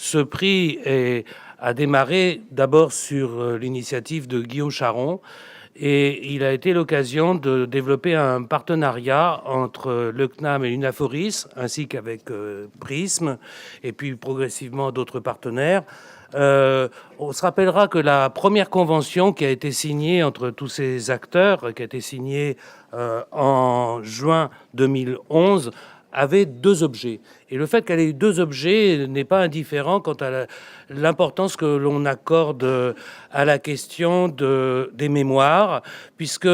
ce prix a démarré d'abord sur l'initiative de Guillaume Charon, et il a été l'occasion de développer un partenariat entre le CNAM et l'UNAFORIS, ainsi qu'avec Prism, et puis progressivement d'autres partenaires. On se rappellera que la première convention qui a été signée entre tous ces acteurs, qui a été signée en juin 2011, avait deux objets. Et le fait qu'elle ait eu deux objets n'est pas indifférent quant à l'importance que l'on accorde à la question des mémoires, puisque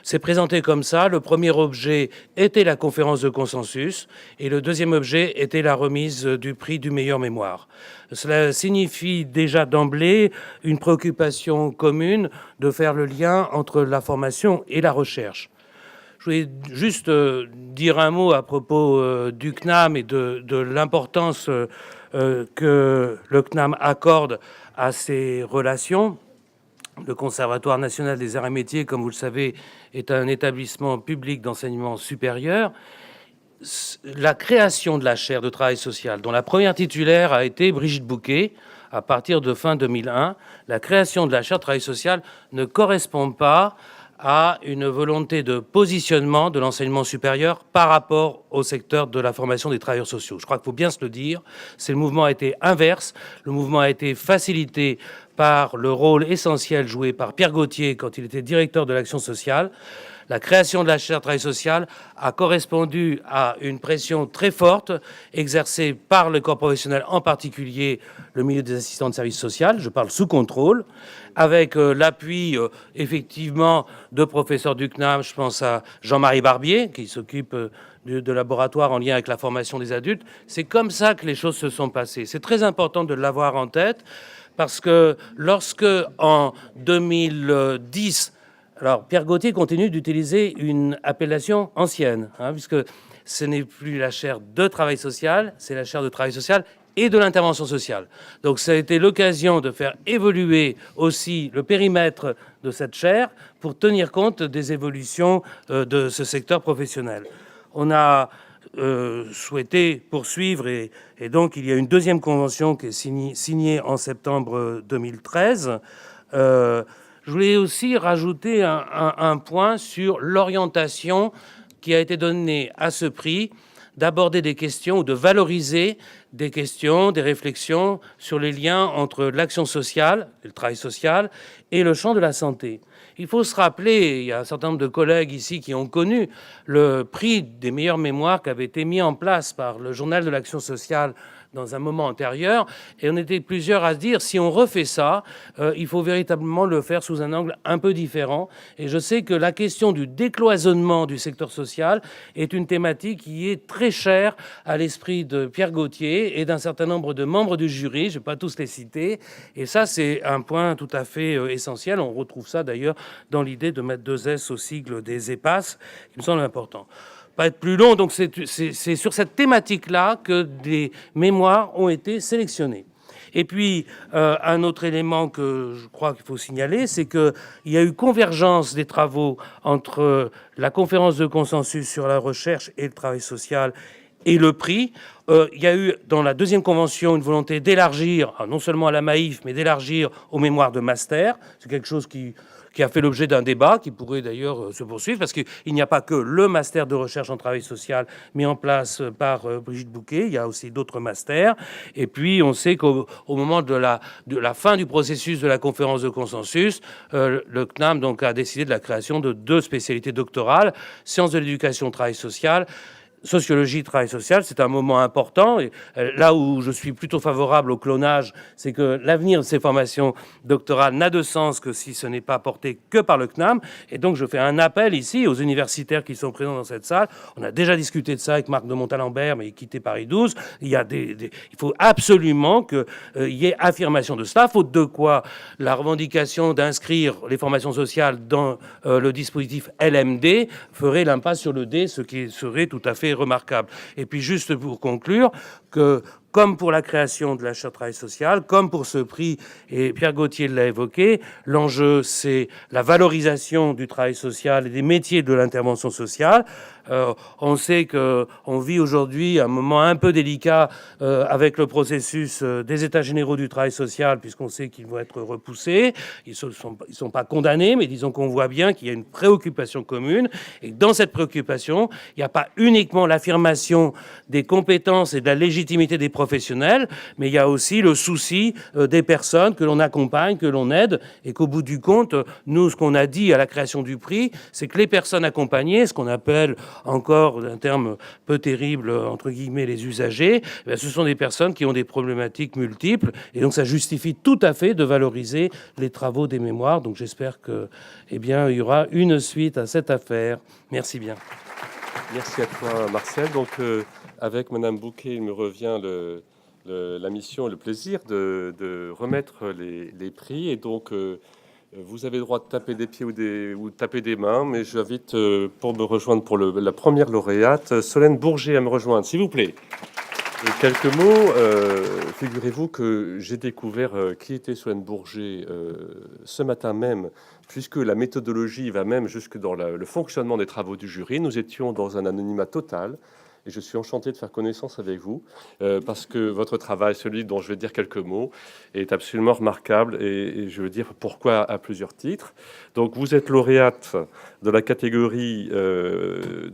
c'est présenté comme ça. Le premier objet était la conférence de consensus et le deuxième objet était la remise du prix du meilleur mémoire. Cela signifie déjà d'emblée une préoccupation commune de faire le lien entre la formation et la recherche. Je voulais juste dire un mot à propos du CNAM et de l'importance que le CNAM accorde à ces relations. Le Conservatoire national des arts et métiers, comme vous le savez, est un établissement public d'enseignement supérieur. La création de la chaire de travail social, dont la première titulaire a été Brigitte Bouquet, à partir de fin 2001, la création de la chaire de travail social ne correspond pas à une volonté de positionnement de l'enseignement supérieur par rapport au secteur de la formation des travailleurs sociaux. Je crois qu'il faut bien se le dire. Le mouvement a été inverse. Le mouvement a été facilité par le rôle essentiel joué par Pierre Gauthier quand il était directeur de l'action sociale. La création de la chaire de travail social a correspondu à une pression très forte exercée par le corps professionnel, en particulier le milieu des assistants de service social, je parle sous contrôle, avec l'appui effectivement de professeurs du CNAM, je pense à Jean-Marie Barbier, qui s'occupe de laboratoire en lien avec la formation des adultes. C'est comme ça que les choses se sont passées. C'est très important de l'avoir en tête, parce que lorsque, en 2010, alors, Pierre Gauthier continue d'utiliser une appellation ancienne, puisque ce n'est plus la chaire de travail social, c'est la chaire de travail social et de l'intervention sociale. Donc, ça a été l'occasion de faire évoluer aussi le périmètre de cette chaire pour tenir compte des évolutions de ce secteur professionnel. On a souhaité poursuivre, et donc il y a une deuxième convention qui est signée en septembre 2013. Je voulais aussi rajouter un point sur l'orientation qui a été donnée à ce prix, d'aborder des questions ou de valoriser des questions, des réflexions sur les liens entre l'action sociale, le travail social, et le champ de la santé. Il faut se rappeler, il y a un certain nombre de collègues ici qui ont connu le prix des meilleures mémoires qui avait été mis en place par le journal de l'action sociale dans un moment antérieur, et on était plusieurs à se dire, si on refait ça, il faut véritablement le faire sous un angle un peu différent. Et je sais que la question du décloisonnement du secteur social est une thématique qui est très chère à l'esprit de Pierre Gauthier et d'un certain nombre de membres du jury, je ne vais pas tous les citer, et ça c'est un point tout à fait essentiel. On retrouve ça d'ailleurs dans l'idée de mettre 2 S au sigle des EPAS, qui me semble important. Pas être plus long, donc c'est sur cette thématique-là que des mémoires ont été sélectionnées. Et puis, un autre élément que je crois qu'il faut signaler, c'est qu'il y a eu convergence des travaux entre la conférence de consensus sur la recherche et le travail social et le prix. Il y a eu, dans la deuxième convention, une volonté d'élargir, non seulement à la Maïf, mais d'élargir aux mémoires de master. C'est quelque chose qui a fait l'objet d'un débat, qui pourrait d'ailleurs se poursuivre, parce qu'il n'y a pas que le master de recherche en travail social mis en place par Brigitte Bouquet, il y a aussi d'autres masters. Et puis, on sait qu'au moment de la fin du processus de la conférence de consensus, le CNAM donc, a décidé de la création de 2 spécialités doctorales, sciences de l'éducation, travail social, sociologie, travail social. C'est un moment important. Et là où je suis plutôt favorable au clonage, c'est que l'avenir de ces formations doctorales n'a de sens que si ce n'est pas porté que par le CNAM. Et donc, je fais un appel ici aux universitaires qui sont présents dans cette salle. On a déjà discuté de ça avec Marc de Montalembert, mais il quittait Paris 12. Il faut absolument qu'il y ait affirmation de cela, faute de quoi la revendication d'inscrire les formations sociales dans le dispositif LMD ferait l'impasse sur le D, ce qui serait tout à fait remarquable. Et puis juste pour conclure, que comme pour la création de la chaire de travail social, comme pour ce prix, et Pierre Gauthier l'a évoqué, l'enjeu c'est la valorisation du travail social et des métiers de l'intervention sociale. On sait qu'on vit aujourd'hui un moment un peu délicat avec le processus des États généraux du travail social, puisqu'on sait qu'ils vont être repoussés. Ils ne sont pas condamnés, mais disons qu'on voit bien qu'il y a une préoccupation commune. Et dans cette préoccupation, il n'y a pas uniquement l'affirmation des compétences et de la légitimité des professionnels, mais il y a aussi le souci des personnes que l'on accompagne, que l'on aide, et qu'au bout du compte, nous, ce qu'on a dit à la création du prix, c'est que les personnes accompagnées, ce qu'on appelle encore d'un terme peu terrible, entre guillemets, les usagers, ce sont des personnes qui ont des problématiques multiples, et donc ça justifie tout à fait de valoriser les travaux des mémoires. Donc j'espère que, eh bien, il y aura une suite à cette affaire. Merci bien. Merci à toi, Marcel. Donc, avec Madame Bouquet, il me revient la mission et le plaisir de remettre les prix. Et donc, vous avez le droit de taper des pieds ou de taper des mains, mais j'invite, pour me rejoindre pour la première lauréate, Solène Bourget à me rejoindre, s'il vous plaît. Et quelques mots, figurez-vous que j'ai découvert qui était Solène Bourget ce matin même, puisque la méthodologie va même jusque dans le fonctionnement des travaux du jury. Nous étions dans un anonymat total. Et je suis enchanté de faire connaissance avec vous, parce que votre travail, celui dont je vais dire quelques mots, est absolument remarquable, et je veux dire pourquoi à plusieurs titres. Donc vous êtes lauréate de la catégorie de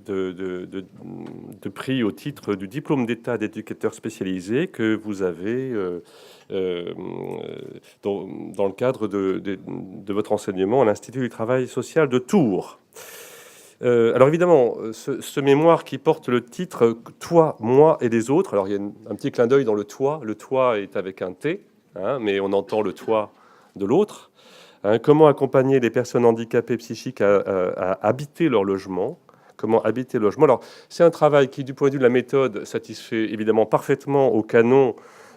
prix au titre du diplôme d'État d'éducateur spécialisé que vous avez dans le cadre de votre enseignement à l'Institut du travail social de Tours. Alors évidemment, ce mémoire qui porte le titre « Toi, moi et les autres », alors il y a un petit clin d'œil dans le « toi », le « toi » est avec un « t », hein, mais on entend le « toi » de l'autre. Hein, comment accompagner les personnes handicapées psychiques à habiter leur logement ? Comment habiter le logement ? Alors c'est un travail qui, du point de vue de la méthode, satisfait évidemment parfaitement au canon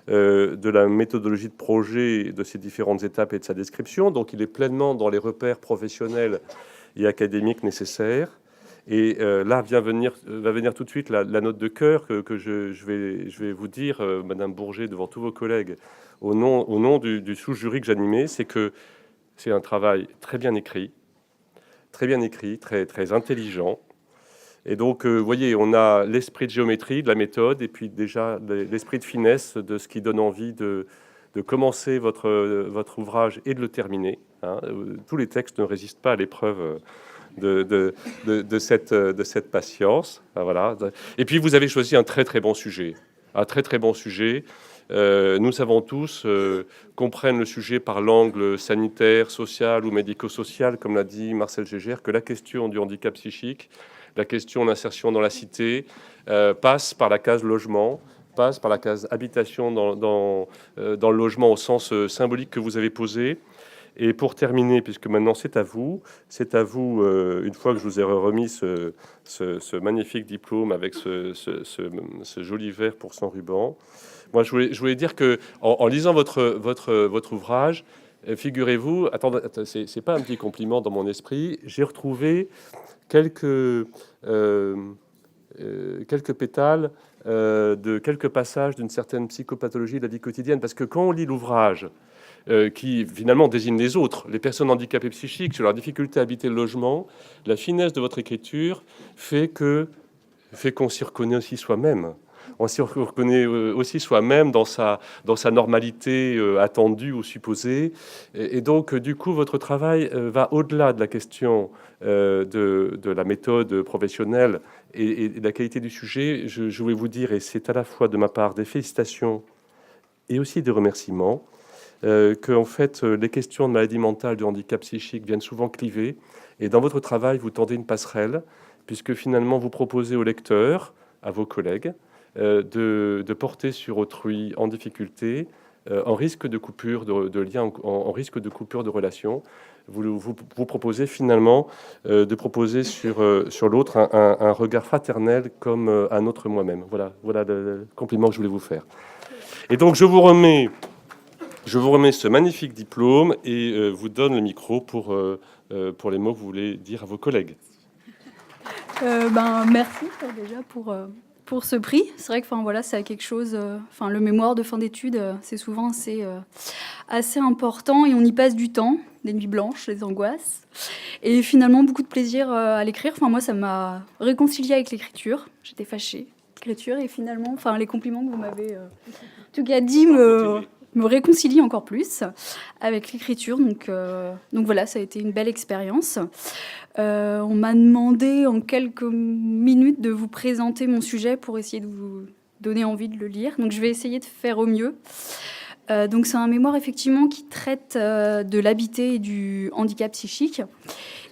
de la méthodologie de projet, de ses différentes étapes et de sa description, donc il est pleinement dans les repères professionnels et académique nécessaire. Et là va venir tout de suite la note de cœur que je vais vous dire, Madame Bourget, devant tous vos collègues, au nom du sous-jury que j'animais, c'est que c'est un travail très bien écrit, très intelligent. Et donc, vous voyez, on a l'esprit de géométrie, de la méthode, et puis déjà l'esprit de finesse de ce qui donne envie de commencer votre ouvrage et de le terminer. Hein. Tous les textes ne résistent pas à l'épreuve de cette patience. Voilà. Et puis, vous avez choisi un très bon sujet. Un très bon sujet. Nous savons tous qu'on prenne le sujet par l'angle sanitaire, social ou médico-social, comme l'a dit Marcel Gégère, que la question du handicap psychique, la question d'insertion dans la cité, passe par la case logement, passe par la case habitation dans le logement au sens symbolique que vous avez posé. Et pour terminer, puisque maintenant c'est à vous, une fois que je vous ai remis ce magnifique diplôme avec ce joli verre pour son ruban, moi je voulais dire que en lisant votre ouvrage, figurez-vous, attendez, c'est pas un petit compliment dans mon esprit, j'ai retrouvé quelques pétales de quelques passages d'une certaine psychopathologie de la vie quotidienne, parce que quand on lit l'ouvrage qui finalement désigne les autres, les personnes handicapées psychiques, sur leur difficulté à habiter le logement, la finesse de votre écriture fait qu'on s'y reconnaît aussi soi-même. On s'y reconnaît aussi soi-même dans sa normalité attendue ou supposée. Et donc, du coup, votre travail va au-delà de la question de la méthode professionnelle et de la qualité du sujet. Je voulais vous dire, et c'est à la fois de ma part des félicitations et aussi des remerciements, que en fait, les questions de maladie mentale, de handicap psychique viennent souvent cliver. Et dans votre travail, vous tendez une passerelle, puisque finalement, vous proposez aux lecteurs, à vos collègues, de porter sur autrui en difficulté, en risque de coupure de lien, en risque de coupure de relation. Vous proposez finalement de proposer sur l'autre un regard fraternel comme un autre moi-même. Voilà le compliment que je voulais vous faire. Et donc, je vous remets ce magnifique diplôme et vous donne le micro pour les mots que vous voulez dire à vos collègues. Merci déjà pour pour ce prix. C'est vrai que voilà, c'est quelque chose... le mémoire de fin d'études, c'est souvent assez important et on y passe du temps, des nuits blanches, des angoisses. Et finalement, beaucoup de plaisir à l'écrire. Moi, ça m'a réconciliée avec l'écriture. J'étais fâchée l'écriture et finalement, les compliments que vous m'avez en tout cas dit me réconcilient encore plus avec l'écriture. Donc voilà, ça a été une belle expérience. On m'a demandé en quelques minutes de vous présenter mon sujet pour essayer de vous donner envie de le lire. Donc je vais essayer de faire au mieux. Donc c'est un mémoire effectivement qui traite de l'habité et du handicap psychique.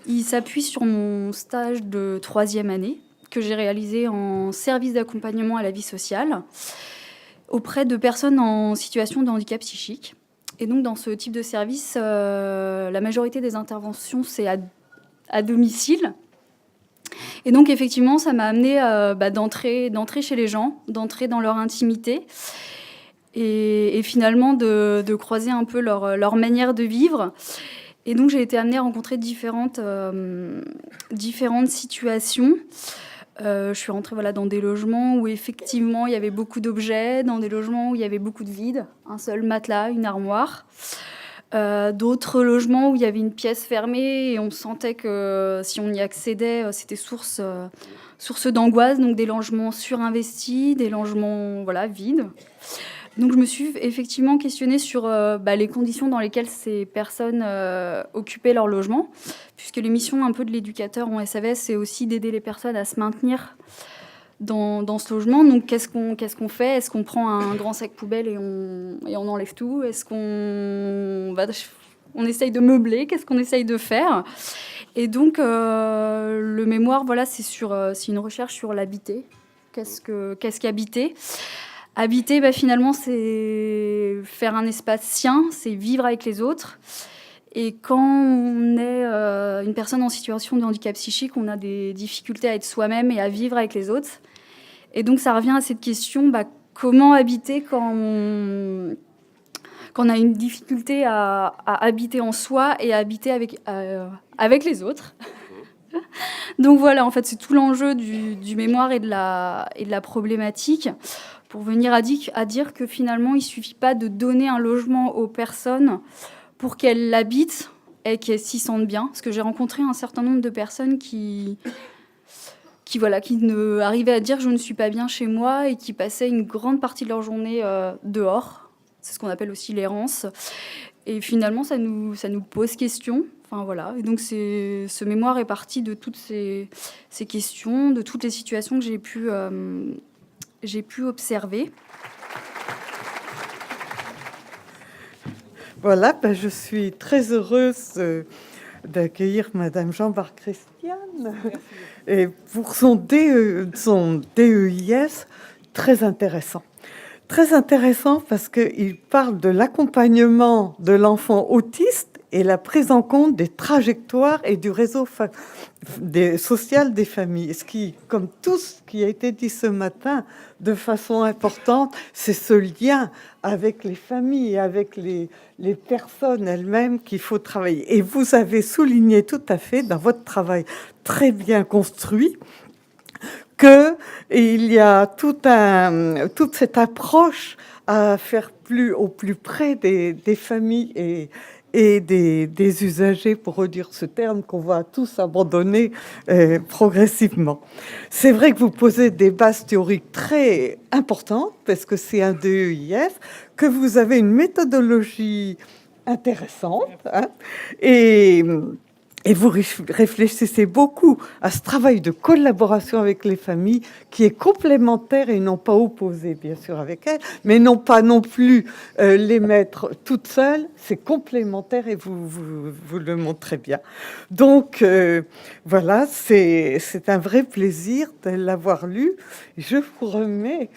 Il s'appuie sur mon stage de 3e année que j'ai réalisé en service d'accompagnement à la vie sociale auprès de personnes en situation de handicap psychique. Et donc dans ce type de service, la majorité des interventions c'est à domicile. Et donc effectivement ça m'a amené d'entrer chez les gens, d'entrer dans leur intimité. Et finalement de croiser un peu leur manière de vivre. Et donc j'ai été amenée à rencontrer différentes situations. Je suis rentrée dans des logements où effectivement il y avait beaucoup d'objets, dans des logements où il y avait beaucoup de vide, un seul matelas, une armoire. D'autres logements où il y avait une pièce fermée et on sentait que si on y accédait, c'était source d'angoisse, donc des logements surinvestis, des logements vides. Donc je me suis effectivement questionnée sur les conditions dans lesquelles ces personnes occupaient leur logement, puisque les missions un peu de l'éducateur en SAVS, c'est aussi d'aider les personnes à se maintenir dans ce logement. Donc qu'est-ce qu'on fait ? Est-ce qu'on prend un grand sac poubelle et on enlève tout ? Est-ce qu'on essaye de meubler ? Qu'est-ce qu'on essaye de faire ? Et donc le mémoire, c'est une recherche sur l'habiter. Qu'est-ce qu'habiter ? Habiter, finalement, c'est faire un espace sien, c'est vivre avec les autres. Et quand on est une personne en situation de handicap psychique, on a des difficultés à être soi-même et à vivre avec les autres. Et donc, ça revient à cette question, comment habiter quand on a une difficulté à habiter en soi et à habiter avec les autres. Donc voilà, en fait, c'est tout l'enjeu du mémoire et de la problématique. Pour venir à dire que finalement, il ne suffit pas de donner un logement aux personnes pour qu'elles l'habitent et qu'elles s'y sentent bien. Parce que j'ai rencontré un certain nombre de personnes qui arrivaient à dire que je ne suis pas bien chez moi et qui passaient une grande partie de leur journée dehors. C'est ce qu'on appelle aussi l'errance. Et finalement, ça nous pose question. Et donc, ce mémoire est parti de toutes ces questions, de toutes les situations que j'ai pu observer. Voilà, je suis très heureuse d'accueillir Madame Jean-Bart-Christiane et pour son DEIS très intéressant. Très intéressant parce qu'il parle de l'accompagnement de l'enfant autiste et la prise en compte des trajectoires et du réseau social des familles. Ce qui, comme tout ce qui a été dit ce matin de façon importante, c'est ce lien avec les familles, avec les personnes elles-mêmes qu'il faut travailler. Et vous avez souligné tout à fait dans votre travail très bien construit qu'il y a toute cette approche à faire au plus près des familles et des usagers, pour redire ce terme qu'on va tous abandonner progressivement. C'est vrai que vous posez des bases théoriques très importantes, parce que c'est un DEIS, que vous avez une méthodologie intéressante, et vous réfléchissez beaucoup à ce travail de collaboration avec les familles qui est complémentaire et non pas opposé, bien sûr, avec elles, mais non pas non plus les mettre toutes seules. C'est complémentaire et vous le montrez bien. Donc, voilà, c'est un vrai plaisir de l'avoir lu. Je vous remets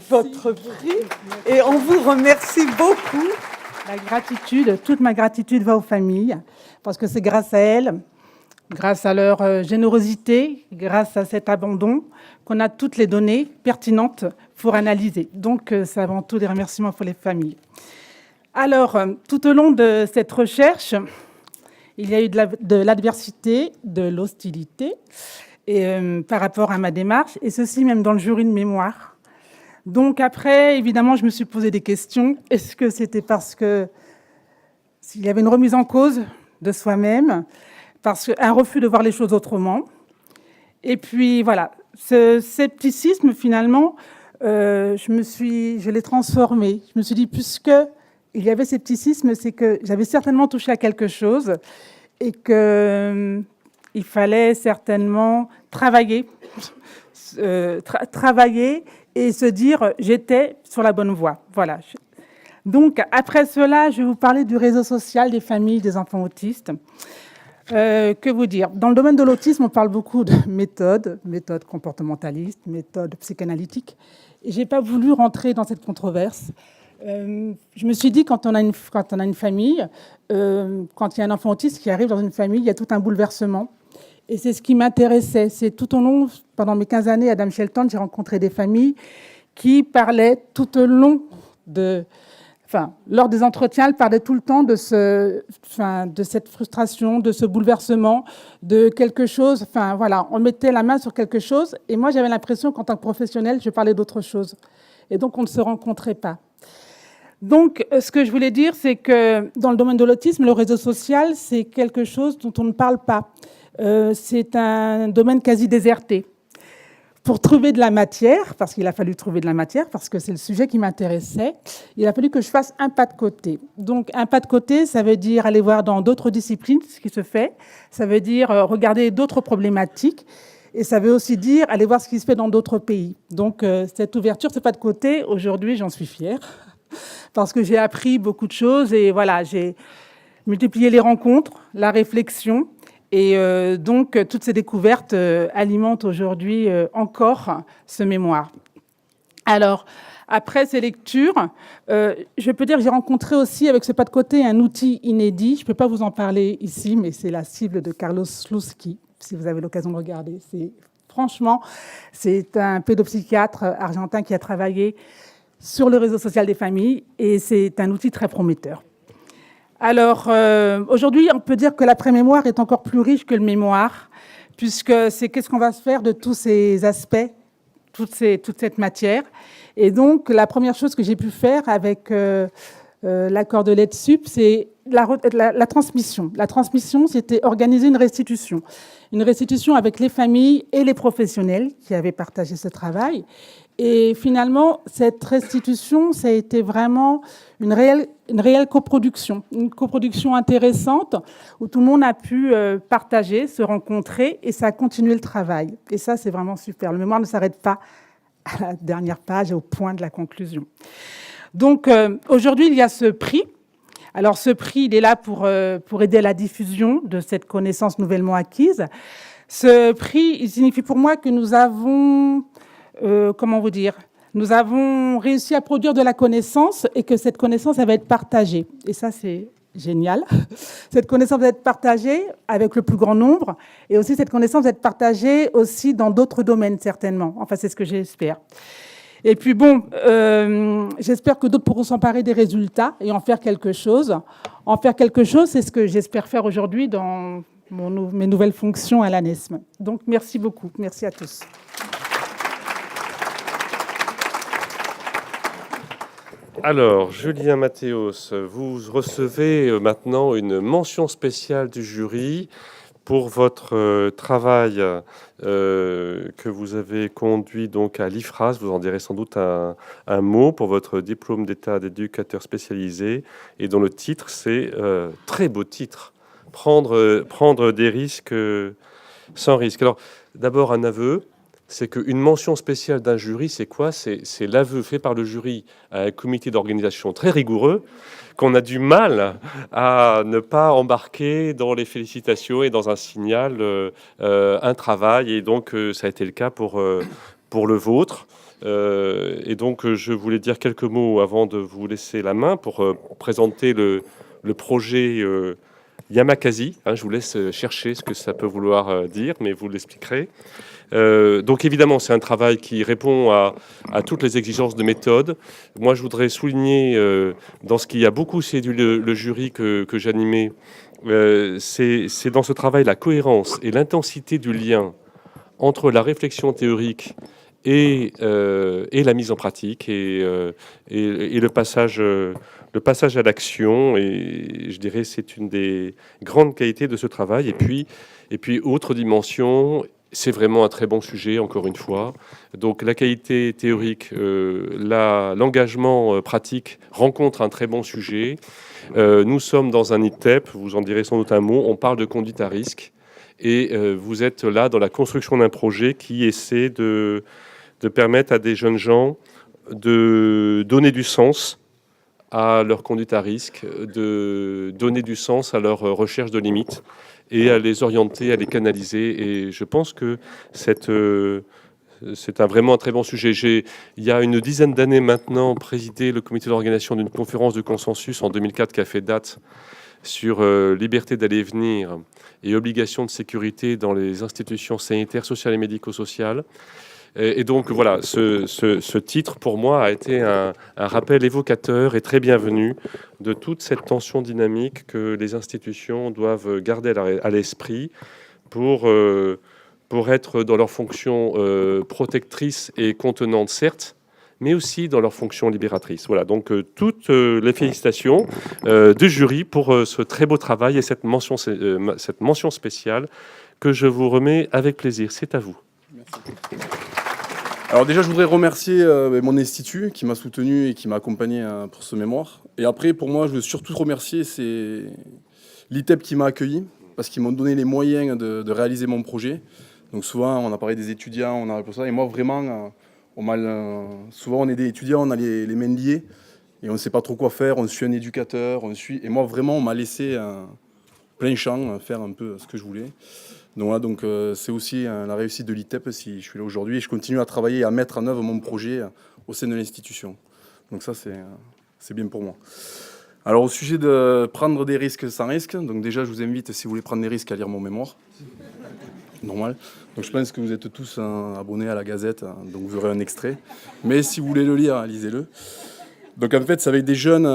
votre prix et on vous remercie beaucoup. La gratitude, toute ma gratitude va aux familles, parce que c'est grâce à elles, grâce à leur générosité, grâce à cet abandon, qu'on a toutes les données pertinentes pour analyser. Donc, c'est avant tout des remerciements pour les familles. Alors, tout au long de cette recherche, il y a eu de l'adversité, de l'hostilité, et, par rapport à ma démarche, et ceci même dans le jury de mémoire. Donc après, évidemment, je me suis posé des questions. Est-ce que c'était parce que s'il y avait une remise en cause de soi-même, parce qu'un refus de voir les choses autrement? Et puis voilà, ce scepticisme finalement, je l'ai transformé. Je me suis dit, puisque il y avait scepticisme, c'est que j'avais certainement touché à quelque chose et que il fallait certainement travailler, travailler et se dire j'étais sur la bonne voie. Voilà. Donc après cela, je vais vous parler du réseau social des familles des enfants autistes. Que vous dire? Dans le domaine de l'autisme, on parle beaucoup de méthodes comportementalistes, méthodes psychanalytiques. Et j'ai pas voulu rentrer dans cette controverse. Je me suis dit, quand on a une famille, quand il y a un enfant autiste qui arrive dans une famille, il y a tout un bouleversement. Et c'est ce qui m'intéressait. C'est tout au long, pendant mes 15 années à Dame Shelton, j'ai rencontré des familles qui parlaient tout au long lors des entretiens, elles parlaient tout le temps de cette frustration, de ce bouleversement, de quelque chose. Enfin, voilà, on mettait la main sur quelque chose. Et moi, j'avais l'impression qu'en tant que professionnelle, je parlais d'autre chose. Et donc, on ne se rencontrait pas. Donc, ce que je voulais dire, c'est que dans le domaine de l'autisme, le réseau social, c'est quelque chose dont on ne parle pas. C'est un domaine quasi déserté. Pour trouver de la matière, parce qu'il a fallu trouver de la matière, parce que c'est le sujet qui m'intéressait, il a fallu que je fasse un pas de côté. Donc, un pas de côté, ça veut dire aller voir dans d'autres disciplines ce qui se fait. Ça veut dire regarder d'autres problématiques. Et ça veut aussi dire aller voir ce qui se fait dans d'autres pays. Donc, cette ouverture, ce pas de côté, aujourd'hui, j'en suis fière. Parce que j'ai appris beaucoup de choses et voilà, j'ai multiplié les rencontres, la réflexion. Et donc, toutes ces découvertes alimentent aujourd'hui encore ce mémoire. Alors, après ces lectures, je peux dire que j'ai rencontré aussi, avec ce pas de côté, un outil inédit. Je ne peux pas vous en parler ici, mais c'est la cible de Carlos Slutsky, si vous avez l'occasion de regarder. Franchement, c'est un pédopsychiatre argentin qui a travaillé sur le réseau social des familles, et c'est un outil très prometteur. Alors, aujourd'hui, on peut dire que l'après-mémoire est encore plus riche que le mémoire, puisque c'est qu'est-ce qu'on va se faire de tous ces aspects, toute cette matière. Et donc, la première chose que j'ai pu faire avec l'accord de l'EDSUP, c'est la transmission. La transmission, c'était organiser une restitution avec les familles et les professionnels qui avaient partagé ce travail. Et finalement, cette restitution, ça a été vraiment une réelle coproduction, une coproduction intéressante où tout le monde a pu partager, se rencontrer, et ça a continué le travail. Et ça, c'est vraiment super. Le mémoire ne s'arrête pas à la dernière page et au point de la conclusion. Donc, aujourd'hui, il y a ce prix. Alors, ce prix, il est là pour aider à la diffusion de cette connaissance nouvellement acquise. Ce prix, il signifie pour moi que nous avons... nous avons réussi à produire de la connaissance et que cette connaissance, elle va être partagée. Et ça, c'est génial. Cette connaissance va être partagée avec le plus grand nombre et aussi cette connaissance va être partagée aussi dans d'autres domaines, certainement. Enfin, c'est ce que j'espère. Et puis bon, j'espère que d'autres pourront s'emparer des résultats et en faire quelque chose. En faire quelque chose, c'est ce que j'espère faire aujourd'hui dans mes nouvelles fonctions à l'ANESM. Donc, merci beaucoup. Merci à tous. Alors, Julien Mathéos, vous recevez maintenant une mention spéciale du jury pour votre travail que vous avez conduit donc à l'IFRAS. Vous en direz sans doute un mot pour votre diplôme d'état d'éducateur spécialisé et dont le titre, c'est très beau titre, prendre des risques sans risque. Alors, d'abord un aveu. C'est qu'une mention spéciale d'un jury, c'est quoi? C'est l'aveu fait par le jury à un comité d'organisation très rigoureux qu'on a du mal à ne pas embarquer dans les félicitations et dans un signal, un travail. Et donc, ça a été le cas pour le vôtre. Et donc, je voulais dire quelques mots avant de vous laisser la main pour présenter le projet Yamakasi. Je vous laisse chercher ce que ça peut vouloir dire, mais vous l'expliquerez. Donc évidemment, c'est un travail qui répond à toutes les exigences de méthode. Moi, je voudrais souligner, dans ce qui a beaucoup séduit le jury que j'animais, c'est dans ce travail la cohérence et l'intensité du lien entre la réflexion théorique et la mise en pratique et le passage à l'action. Et je dirais c'est une des grandes qualités de ce travail. Et puis autre dimension, c'est vraiment un très bon sujet, encore une fois. Donc la qualité théorique, l'engagement pratique rencontre un très bon sujet. Nous sommes dans un ITEP, vous en direz sans doute un mot, on parle de conduite à risque. Et vous êtes là dans la construction d'un projet qui essaie de permettre à des jeunes gens de donner du sens à leur conduite à risque, de donner du sens à leur recherche de limites et à les orienter, à les canaliser. Et je pense que c'est vraiment un très bon sujet. J'ai, il y a une dizaine d'années maintenant, présidé le comité d'organisation d'une conférence de consensus en 2004 qui a fait date sur liberté d'aller et venir et obligation de sécurité dans les institutions sanitaires, sociales et médico-sociales. Et donc voilà, ce titre pour moi a été un rappel évocateur et très bienvenu de toute cette tension dynamique que les institutions doivent garder à l'esprit pour être dans leur fonction protectrice et contenante, certes, mais aussi dans leur fonction libératrice. Voilà, donc toutes les félicitations du jury pour ce très beau travail et cette mention spéciale que je vous remets avec plaisir. C'est à vous. Merci. Alors déjà, je voudrais remercier mon institut qui m'a soutenu et qui m'a accompagné pour ce mémoire. Et après, pour moi, je veux surtout remercier c'est l'ITEP qui m'a accueilli parce qu'ils m'ont donné les moyens de réaliser mon projet. Donc souvent, on a parlé des étudiants, on a pour ça. Et moi, vraiment, souvent, on est des étudiants, on a les mains liées et on ne sait pas trop quoi faire. On suit un éducateur, et moi, vraiment, on m'a laissé plein champ faire un peu ce que je voulais. Donc, voilà, donc c'est aussi la réussite de l'ITEP si je suis là aujourd'hui. Et je continue à travailler et à mettre en œuvre mon projet au sein de l'institution. Donc ça, c'est bien pour moi. Alors au sujet de prendre des risques sans risque, donc déjà, je vous invite, si vous voulez prendre des risques, à lire mon mémoire. Normal. Donc je pense que vous êtes tous abonnés à la Gazette, donc vous aurez un extrait. Mais si vous voulez le lire, lisez-le. Donc en fait, c'est avec des jeunes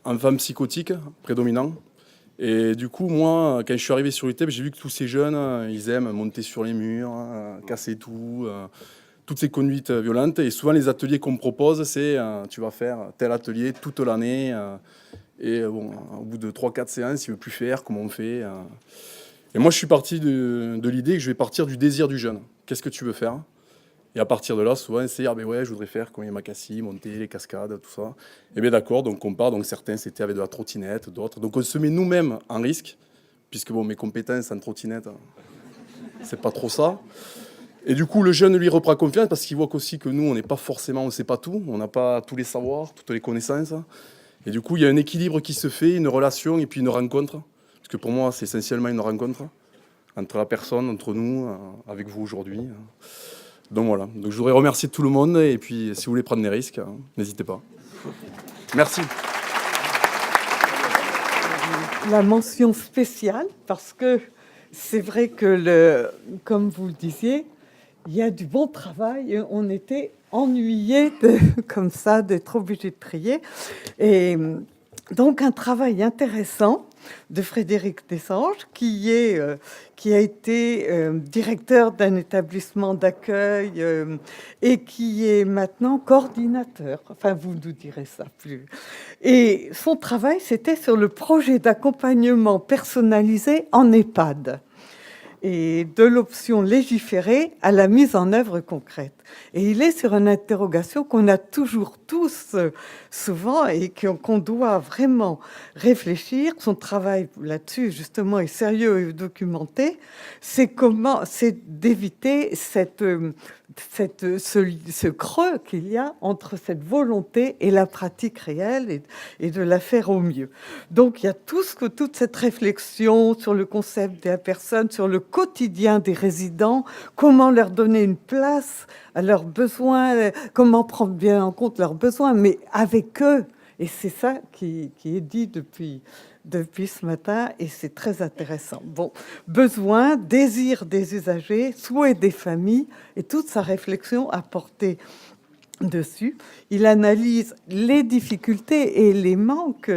enfants psychotiques prédominants. Et du coup, moi, quand je suis arrivé sur l'ITEP, j'ai vu que tous ces jeunes, ils aiment monter sur les murs, casser tout, toutes ces conduites violentes. Et souvent, les ateliers qu'on me propose, c'est tu vas faire tel atelier toute l'année. Et bon, au bout de 3-4 séances, il ne veut plus faire, comment on fait. Et moi, je suis parti de l'idée que je vais partir du désir du jeune. Qu'est-ce que tu veux faire ? Et à partir de là, souvent, c'est ben ouais, je voudrais faire comme Yamakasi, monter les cascades, tout ça. Et bien d'accord, donc on part. Donc certains, c'était avec de la trottinette, d'autres. Donc on se met nous-mêmes en risque, puisque bon, mes compétences en trottinette, c'est pas trop ça. Et du coup, le jeune lui reprend confiance parce qu'il voit aussi que nous, on n'est pas forcément, on ne sait pas tout, on n'a pas tous les savoirs, toutes les connaissances. Et du coup, il y a un équilibre qui se fait, une relation et puis une rencontre. Parce que pour moi, c'est essentiellement une rencontre entre la personne, entre nous, avec vous aujourd'hui. Donc voilà, donc je voudrais remercier tout le monde et puis si vous voulez prendre des risques, n'hésitez pas. Merci. La mention spéciale, parce que c'est vrai que, comme vous le disiez, il y a du bon travail et on était ennuyés comme ça d'être obligés de trier. Et donc un travail intéressant de Frédéric Dessanges, qui a été directeur d'un établissement d'accueil et qui est maintenant coordinateur. Enfin, vous nous direz ça plus. Et son travail, c'était sur le projet d'accompagnement personnalisé en EHPAD et de l'option légiférée à la mise en œuvre concrète. Et il est sur une interrogation qu'on a toujours tous souvent et qu'on doit vraiment réfléchir. Son travail là-dessus, justement, est sérieux et documenté. C'est d'éviter ce creux qu'il y a entre cette volonté et la pratique réelle et de la faire au mieux. Donc, il y a toute cette réflexion sur le concept de la personne, sur le quotidien des résidents, comment leur donner une place à leurs besoins, comment prendre bien en compte leurs besoins, mais avec eux. Et c'est ça qui est dit depuis ce matin, et c'est très intéressant. Bon, besoin, désir des usagers, souhait des familles, et toute sa réflexion apportée dessus. Il analyse les difficultés et les manques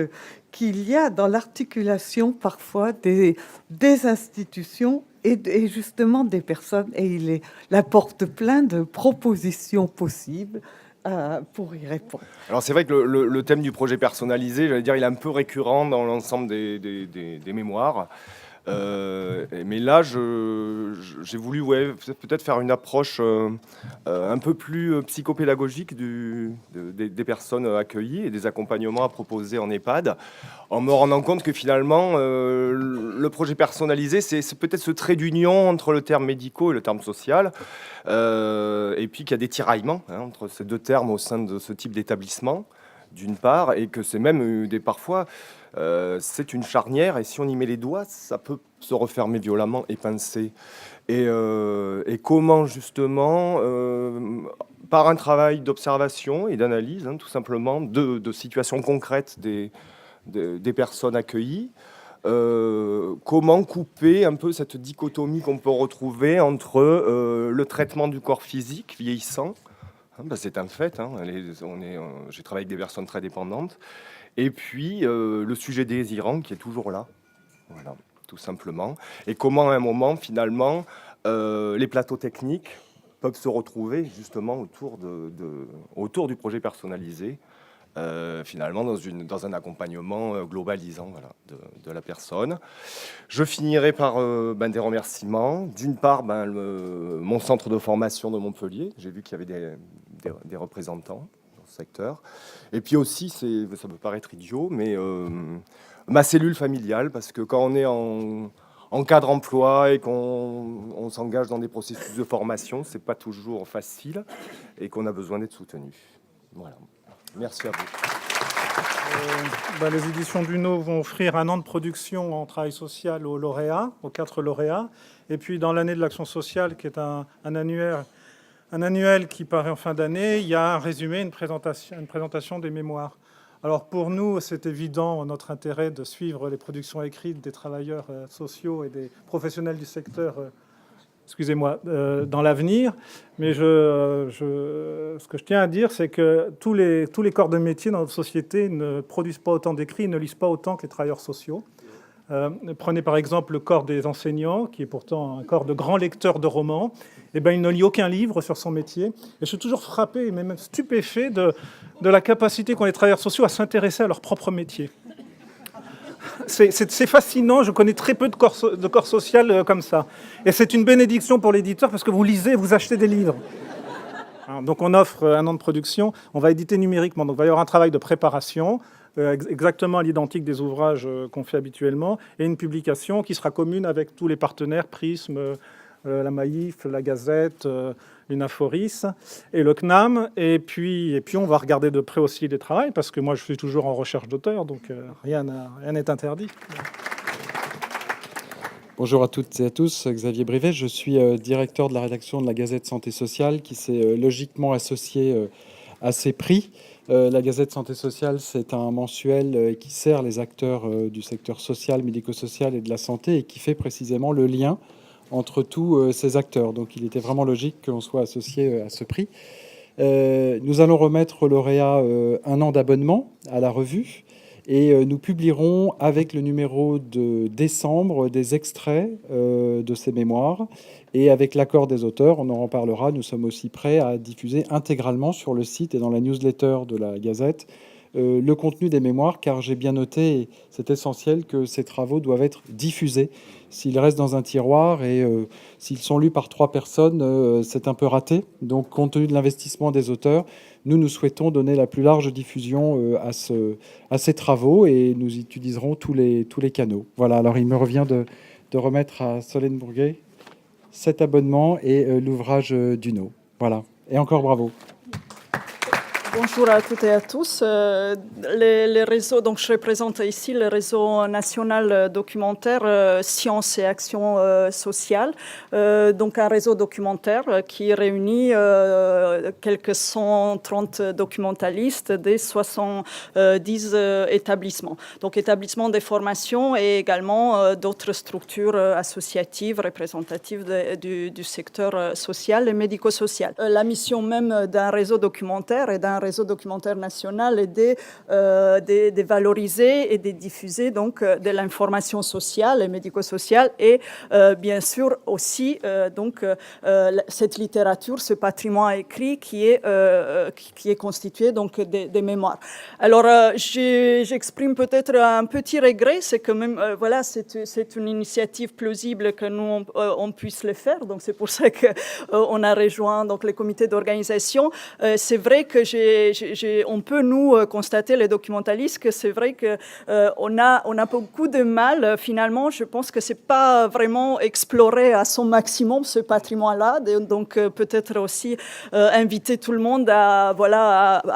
qu'il y a dans l'articulation parfois des institutions et justement des personnes, et il apporte plein de propositions possibles pour y répondre. Alors c'est vrai que le thème du projet personnalisé, j'allais dire, il est un peu récurrent dans l'ensemble des mémoires. Mais là, j'ai voulu peut-être faire une approche un peu plus psychopédagogique des personnes accueillies et des accompagnements à proposer en EHPAD, en me rendant compte que finalement, le projet personnalisé, c'est peut-être ce trait d'union entre le terme médicaux et le terme social, et puis qu'il y a des tiraillements entre ces deux termes au sein de ce type d'établissement, d'une part, et que c'est même parfois... c'est une charnière et si on y met les doigts, ça peut se refermer violemment et pincer. Et comment justement, par un travail d'observation et d'analyse, tout simplement, de situations concrètes des personnes accueillies, comment couper un peu cette dichotomie qu'on peut retrouver entre le traitement du corps physique vieillissant, c'est un fait, j'ai travaillé avec des personnes très dépendantes, et puis le sujet désirant qui est toujours là, voilà, tout simplement. Et comment à un moment, finalement, les plateaux techniques peuvent se retrouver justement autour du projet personnalisé, finalement dans un accompagnement globalisant, voilà, de la personne. Je finirai par des remerciements. D'une part, mon centre de formation de Montpellier, j'ai vu qu'il y avait des représentants secteur. Et puis aussi, ça peut paraître idiot, mais ma cellule familiale, parce que quand on est en cadre emploi et qu'on s'engage dans des processus de formation, c'est pas toujours facile et qu'on a besoin d'être soutenu. Voilà. Merci à vous. Les éditions Duno vont offrir 1 an de production en travail social aux lauréats, aux 4 lauréats. Et puis dans l'année de l'action sociale, qui est un annuel qui paraît en fin d'année, il y a un résumé, une présentation des mémoires. Alors pour nous, c'est évident notre intérêt de suivre les productions écrites des travailleurs sociaux et des professionnels du secteur, dans l'avenir. Mais ce que je tiens à dire, c'est que tous les corps de métier dans notre société ne produisent pas autant d'écrits, ne lisent pas autant que les travailleurs sociaux. Prenez par exemple le corps des enseignants, qui est pourtant un corps de grands lecteurs de romans. Il ne lit aucun livre sur son métier. Et je suis toujours frappé, mais même stupéfait de la capacité qu'ont les travailleurs sociaux à s'intéresser à leur propre métier. C'est fascinant, je connais très peu de corps social comme ça. Et c'est une bénédiction pour l'éditeur parce que vous lisez, vous achetez des livres. Donc on offre 1 an de production, on va éditer numériquement, donc il va y avoir un travail de préparation, exactement à l'identique des ouvrages qu'on fait habituellement, et une publication qui sera commune avec tous les partenaires, Prism, la Maïf, la Gazette, l'Unaforis et le CNAM. Et puis on va regarder de près aussi les travaux, parce que moi je suis toujours en recherche d'auteur, donc rien n'est interdit. Bonjour à toutes et à tous, Xavier Brivet, je suis directeur de la rédaction de la Gazette Santé Sociale qui s'est logiquement associée à ces prix. La Gazette Santé Sociale, c'est un mensuel qui sert les acteurs du secteur social, médico-social et de la santé et qui fait précisément le lien entre tous ces acteurs. Donc il était vraiment logique qu'on soit associé à ce prix. Nous allons remettre au lauréat 1 an d'abonnement à la revue. Et nous publierons avec le numéro de décembre des extraits de ces mémoires. Et avec l'accord des auteurs, on en reparlera, nous sommes aussi prêts à diffuser intégralement sur le site et dans la newsletter de la Gazette le contenu des mémoires, car j'ai bien noté, et c'est essentiel, que ces travaux doivent être diffusés. S'ils restent dans un tiroir et s'ils sont lus par 3 personnes, c'est un peu raté. Donc, compte tenu de l'investissement des auteurs, nous souhaitons donner la plus large diffusion à ces travaux et nous utiliserons tous les canaux. Voilà, alors il me revient de remettre à Solène Bourguet cet abonnement et l'ouvrage Duno. Voilà, et encore bravo. Bonjour à toutes et à tous. Les réseaux, donc je représente ici le réseau national documentaire Sciences et Action sociale, donc un réseau documentaire qui réunit quelques 130 documentalistes des 70 établissements. Donc établissements des formations et également d'autres structures associatives représentatives du secteur social et médico-social. La mission même d'un réseau documentaire et d'un réseau documentaire national est de valoriser et de diffuser donc de l'information sociale et médico-sociale et bien sûr aussi donc cette littérature, ce patrimoine écrit qui est constitué donc des mémoires. Alors j'exprime peut-être un petit regret, c'est que même voilà, c'est une initiative plausible que nous on puisse le faire, donc c'est pour ça que on a rejoint donc les comités d'organisation. C'est vrai que on peut nous constater, les documentalistes, que c'est vrai que on a beaucoup de mal. Finalement, je pense que c'est pas vraiment exploré à son maximum ce patrimoine-là. Donc peut-être aussi inviter tout le monde à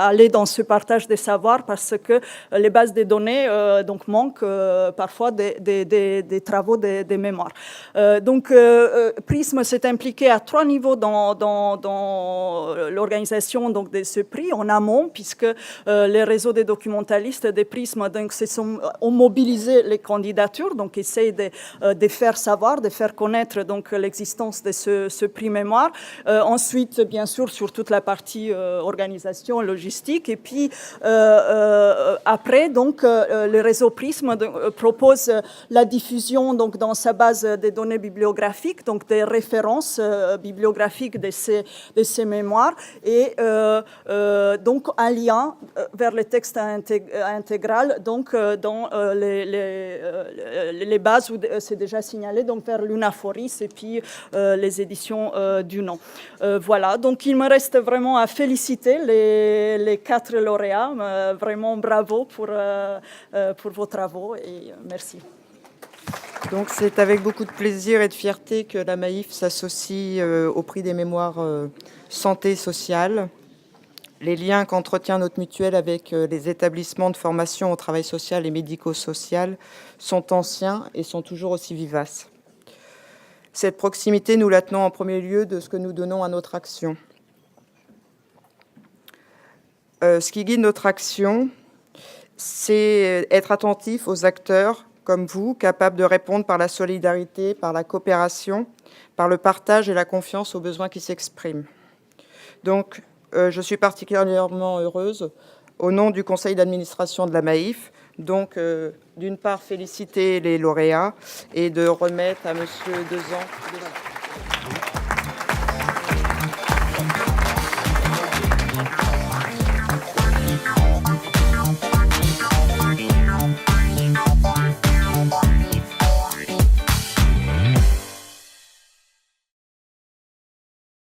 aller dans ce partage des savoirs, parce que les bases de données donc manquent parfois des travaux des mémoires. Donc Prisme s'est impliqué à 3 niveaux dans l'organisation donc de ce prix. En amont, puisque les réseaux des documentalistes des Prisme donc ont mobilisé les candidatures, donc essayent de faire savoir, de faire connaître donc l'existence de ce prix mémoire. Ensuite, bien sûr, sur toute la partie organisation, logistique, et puis après, donc le réseau Prisme propose la diffusion donc dans sa base des données bibliographiques, donc des références bibliographiques de ces mémoires, et donc un lien vers les textes intégral, donc dans les bases où c'est déjà signalé, donc vers l'Unaforis et puis les éditions du Nom. Voilà, donc il me reste vraiment à féliciter les 4 lauréats. Vraiment bravo pour vos travaux et merci. Donc c'est avec beaucoup de plaisir et de fierté que la Maïf s'associe au prix des mémoires santé sociale. Les liens qu'entretient notre mutuelle avec les établissements de formation au travail social et médico-social sont anciens et sont toujours aussi vivaces. Cette proximité, nous la tenons en premier lieu de ce que nous donnons à notre action. Ce qui guide notre action, c'est être attentif aux acteurs comme vous, capables de répondre par la solidarité, par la coopération, par le partage et la confiance aux besoins qui s'expriment. Donc, je suis particulièrement heureuse, au nom du conseil d'administration de la Maïf, donc d'une part féliciter les lauréats et de remettre à Monsieur Dezan